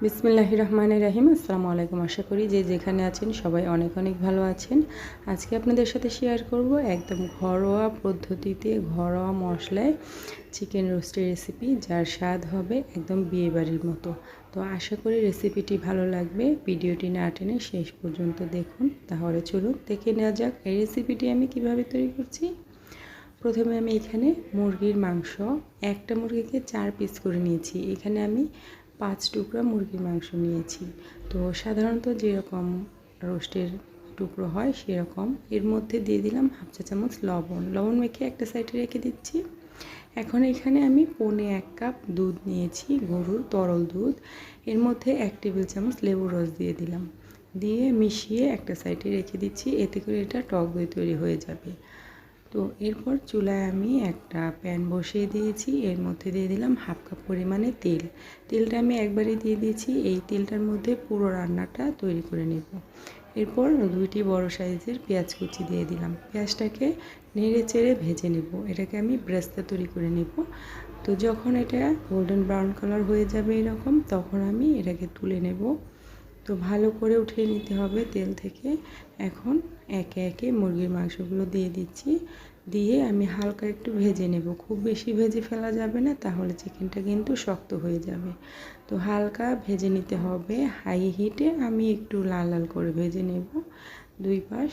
বিসমিল্লাহির রহমানির রহিম। আসসালামু আলাইকুম। আশা করি যে যেখানে আছেন সবাই অনেক অনেক ভালো আছেন। আজকে আপনাদের সাথে শেয়ার করব একদম ঘরোয়া পদ্ধতিতে ঘরোয়া মশলায় চিকেন রোস্টের রেসিপি, যার স্বাদ হবে একদম বিয়েবাড়ির মতো। তো আশা করি রেসিপিটি ভালো লাগবে। ভিডিওটি না টেনে শেষ পর্যন্ত দেখুন। তাহলে চলুন দেখে নেওয়া যাক এই রেসিপিটি আমি কিভাবে তৈরি করছি। প্রথমে আমি এখানে মুরগির মাংস, একটা মুরগিকে 4 পিস করে নিয়েছি। এখানে আমি 5 টুকরা মুরগির মাংস নিয়েছি। তো সাধারণত যেরকম রোস্টের টুকরো হয় সেরকম। এর মধ্যে দিয়ে দিলাম হাফ চা চামচ লবণ মেখে একটা সাইডে রেখে দিচ্ছি। এখন এখানে আমি 1.25 কাপ দুধ নিয়েছি, গরুর তরল দুধ। এর মধ্যে 1 টেবিল চামচ লেবুর রস দিয়ে দিলাম, দিয়ে মিশিয়ে একটা সাইডে রেখে দিচ্ছি। এতে করে এটা টক দই তৈরি হয়ে যাবে। তো এরপর চুলায় আমি একটা প্যান বসিয়ে দিয়েছি। এর মধ্যে দিয়ে দিলাম হাফ কাপ পরিমাণে তেলটা আমি একবারই দিয়ে দিয়েছি। এই তেলটার মধ্যে পুরো রান্নাটা তৈরি করে নেব। এরপর 2টি বড় সাইজের পেঁয়াজ কুচি দিয়ে দিলাম। পেঁয়াজটাকে নেড়ে চেড়ে ভেজে নেব। এটাকে আমি ব্রেস্তা তৈরি করে নেব। তো যখন এটা গোল্ডেন ব্রাউন কালার হয়ে যাবে এরকম, তখন আমি এটাকে তুলে নেব। তো ভালো করে উঠিয়ে নিতে হবে তেল থেকে। এখন একে একে মুরগির মাংসগুলো দিয়ে দিচ্ছি, দিয়ে আমি হালকা একটু ভেজে নেব। খুব বেশি ভেজে ফেলা যাবে না, তাহলে চিকেনটা কিন্তু শক্ত হয়ে যাবে। তো হালকা ভেজে নিতে হবে। হাই হিটে আমি একটু লাল লাল করে ভেজে নেব 2 পাশ।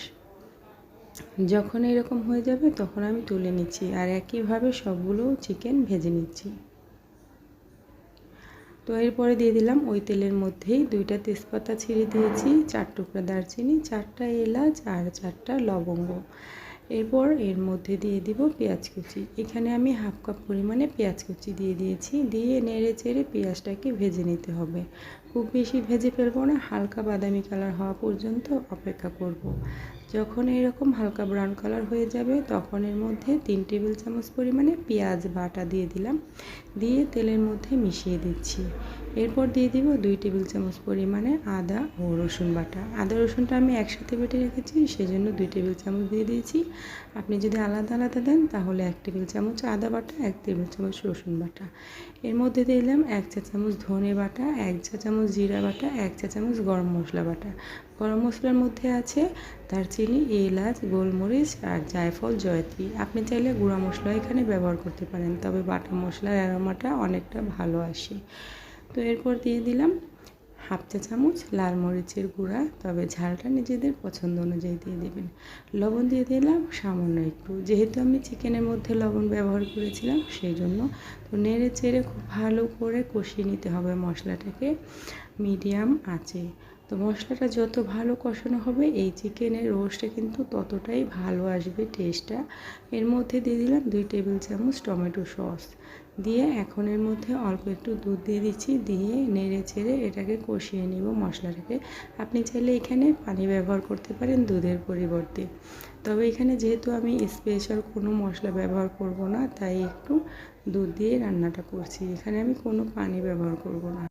যখন এরকম হয়ে যাবে তখন আমি তুলে নিচ্ছি, আর একইভাবে সবগুলো চিকেন ভেজে নিচ্ছি। তো এরপরে দিয়ে দিলাম ওই তেলের মধ্যেই 2টা তেজপাতা ছিঁড়ে দিয়েছি, 4 টুকরা দারচিনি, 4টা এলাচ আর 4টা লবঙ্গ। এরপর এর মধ্যে দিয়ে দিব পেঁয়াজ কুচি। এখানে আমি হাফ কাপ পরিমাণে পেঁয়াজ কুচি দিয়ে দিয়েছি। দিয়ে নেড়ে চেড়ে পেঁয়াজটাকে ভেজে নিতে হবে। খুব বেশি ভেজে ফেলবো না, হালকা বাদামি কালার হওয়া পর্যন্ত অপেক্ষা করব। যখন এরকম হালকা ব্রাউন কালার হয়ে যাবে তখন এর মধ্যে 3 টেবিল চামচ পরিমাণে পেঁয়াজ বাটা দিয়ে দিলাম, দিয়ে তেলের মধ্যে মিশিয়ে দিচ্ছি। এরপর দিয়ে দিব 2 টেবিল চামচ পরিমাণে আদা ও রসুন বাটা। আদা রসুনটা আমি একসাথে বেটে রেখেছি, সেজন্য 2 টেবিল চামচ দিয়ে দিয়েছি। আপনি যদি আলাদা আলাদা দেন তাহলে 1 টেবিল চামচ আদা বাটা, 1 টেবিল চামচ রসুন বাটা। এর মধ্যে দিলাম 1 চা চামচ ধনে বাটা, 1 চা চামচ জিরা বাটা, 1 চা চামচ গরম মশলা বাটা। গরম মশলার মধ্যে আছে দারচিনি, এলাচ, গোলমরিচ আর জায়ফল, জয়ত্রী। আপনি চাইলে গুঁড়া মশলা এখানে ব্যবহার করতে পারেন, তবে বাটা মশলার অ্যারোমাটা অনেকটা ভালো আসে। তো এরপর দিয়ে দিলাম হাফ চা চামচ লাল মরিচের গুঁড়া, তবে ঝালটা নিজেদের পছন্দ অনুযায়ী দিয়ে দেবেন। লবণ দিয়ে দিলাম সামান্য একটু, যেহেতু আমি চিকেনের মধ্যে লবণ ব্যবহার করেছিলাম সেই জন্য। তো নেড়ে চেড়ে খুব ভালো করে কষিয়ে নিতে হবে মশলাটাকে মিডিয়াম আঁচে। তো মশলাটা যত ভালো কষানো হবে এই চিকেনের রোস্টে কিন্তু ততটাই ভালো আসবে টেস্টটা। এর মধ্যে দিয়ে দিলাম 2 টেবিল চামচ টমেটো সস, দিয়ে এখন এর মধ্যে অল্প একটু দুধ দিয়ে দিচ্ছি, দিয়ে নেড়ে চেড়ে এটাকে কষিয়ে নিব মশলাটাকে। আপনি চাইলে এখানে পানি ব্যবহার করতে পারেন দুধের পরিবর্তে, তবে এখানে যেহেতু আমি স্পেশাল কোনো মশলা ব্যবহার করব না, তাই একটু দুধ দিয়ে রান্নাটা করছি। এখানে আমি কোনো পানি ব্যবহার করব না।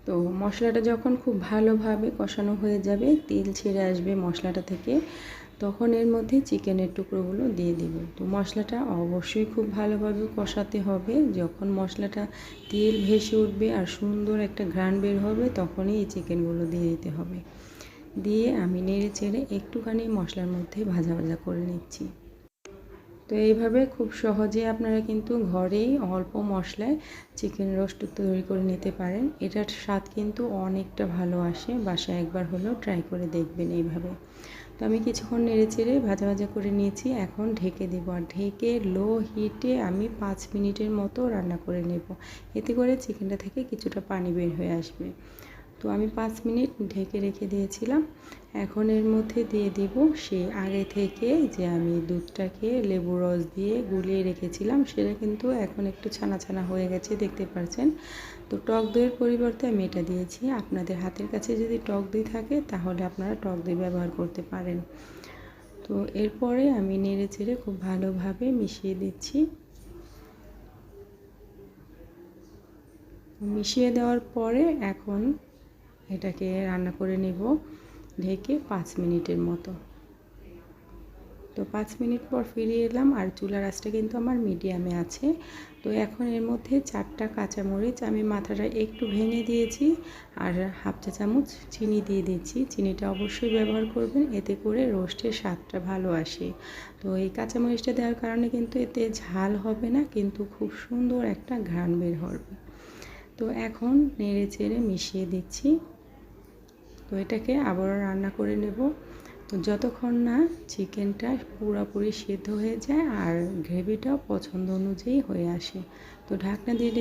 তো মশলাটা যখন খুব ভালোভাবে কষানো হয়ে যাবে, তেল ছেড়ে আসবে মশলাটা থেকে, তখন এর মধ্যে চিকেনের টুকরোগুলো দিয়ে দেব। তো মশলাটা অবশ্যই খুব ভালোভাবে কষাতে হবে। যখন মশলাটা তেল ভেসে উঠবে আর সুন্দর একটা ঘ্রাণ বের হবে, তখনই এই চিকেনগুলো দিয়ে দিতে হবে। দিয়ে আমি নেড়ে চেড়ে একটুখানি মশলার মধ্যে ভাজা ভাজা করে নিচ্ছি। তো এইভাবে খুব সহজে আপনারা কিন্তু ঘরেই অল্প মশলায় চিকেন রোস্ট তৈরি করে নিতে পারেন। এটার স্বাদ কিন্তু অনেকটা ভালো আসে। বাসায় একবার হলেও ট্রাই করে দেখবেন এইভাবে। তো আমি কিছুক্ষণ নেড়ে চেড়ে ভাজা ভাজা করে নিয়েছি। এখন ঢেকে দেবো, আর ঢেকে লো হিটে আমি 5 মিনিটের মতো রান্না করে নেব। এতে করে চিকেনটা থেকে কিছুটা পানি বের হয়ে আসবে। তো আমি 5 মিনিট ঢেকে রেখে দিয়েছিলাম। এখন এর মধ্যে দিয়ে দিব সেই আগে থেকে যে আমি দুধটাকে লেবু রস দিয়ে গুলিয়ে রেখেছিলাম, সেটা কিন্তু এখন একটু ছানা ছানা হয়ে গেছে, দেখতে পাচ্ছেন। তো টক দইয়ের পরিবর্তে আমি এটা দিয়েছি। আপনাদের হাতের কাছে যদি টক দই থাকে তাহলে আপনারা টক দই ব্যবহার করতে পারেন। তো এরপরে আমি নেড়ে চেড়ে খুব ভালোভাবে মিশিয়ে দিচ্ছি। মিশিয়ে দেওয়ার পরে এখন এটাকে রান্না করে নেব ঢেকে 5 মিনিটের মতো। তো 5 মিনিট পর ফিরে এলাম, আর চুলার আঁচটা কিন্তু আমার মিডিয়ামে আছে। তো এখন এর মধ্যে 4টা কাঁচামরিচ আমি মাথাটা একটু ভেঙে দিয়েছি, আর হাফ চা চামচ চিনি দিয়ে দিচ্ছি। চিনিটা অবশ্যই ব্যবহার করবেন, এতে করে রোস্টের স্বাদটা ভালো আসে। তো এই কাঁচামরিচটা দেওয়ার কারণে কিন্তু এতে ঝাল হবে না, কিন্তু খুব সুন্দর একটা ঘ্রাণ বের হবে। তো এখন নেড়ে চেড়ে মিশিয়ে দিচ্ছি। তো এটাকে আবারও রান্না করে নেব। তো যতক্ষণ না চিকেনটা পুরোপুরি সেদ্ধ হয়ে যায় আর গ্রেভিটাও পছন্দ অনুযায়ী হয়ে আসে। তো ঢাকনা দিয়ে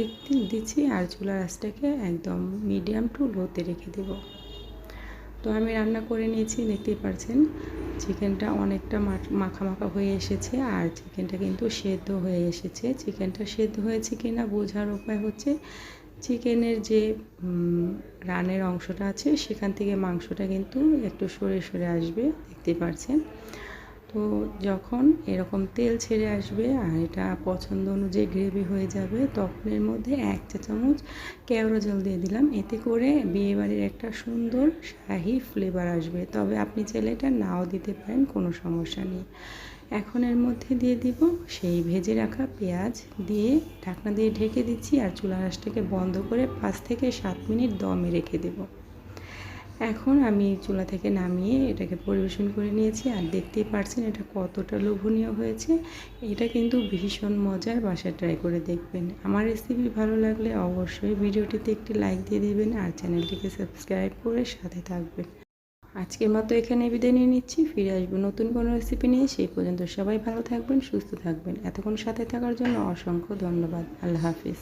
দিচ্ছি, আর চুলার আঁচটাকে একদম মিডিয়াম টু লোতে রেখে দেব। তো আমি রান্না করে নিয়েছি, দেখতেই পাচ্ছেন চিকেনটা অনেকটা মাখা মাখা হয়ে এসেছে, আর চিকেনটা কিন্তু সেদ্ধ হয়ে এসেছে। চিকেনটা সেদ্ধ হয়েছে কিনা বোঝার উপায় হচ্ছে চিকেনের যে রানের অংশটা আছে সেখান থেকে মাংসটা কিন্তু একটু সরে সরে আসবে, দেখতে পাচ্ছেন। তো যখন এরকম তেল ছেড়ে আসবে আর এটা পছন্দ অনুযায়ী গ্রেভি হয়ে যাবে, তখন এর মধ্যে 1 চা চামচ কেওড়া জল দিয়ে দিলাম। এতে করে বিয়েবাড়ির একটা সুন্দর শাহি ফ্লেভার আসবে। তবে আপনি চাইলে এটা নাও দিতে পারেন, কোনো সমস্যা নেই। এখন এর মধ্যে দিয়ে দিব সেই ভেজে রাখা পেঁয়াজ, দিয়ে ঢাকনা দিয়ে ঢেকে দিচ্ছি, আর চুলার আঁচটাকে বন্ধ করে 5 থেকে 7 মিনিট দমে রেখে দেব। এখন আমি চুলা থেকে নামিয়ে এটাকে পরিবেশন করে নিয়েছি, আর দেখতেই পারছেন এটা কতটা লোভনীয় হয়েছে। এটা কিন্তু ভীষণ মজার, বাসায় ট্রাই করে দেখবেন। আমার রেসিপি ভালো লাগলে অবশ্যই ভিডিওটিতে একটি লাইক দিয়ে দেবেন, আর চ্যানেলটিকে সাবস্ক্রাইব করে সাথে থাকবেন। আজকের মতো এখানে বিদায় নিয়ে নিচ্ছি, ফিরে আসবো নতুন কোনো রেসিপি নিয়ে। সেই পর্যন্ত সবাই ভালো থাকবেন, সুস্থ থাকবেন। এতক্ষণ সাথে থাকার জন্য অসংখ্য ধন্যবাদ। আল্লাহ হাফিজ।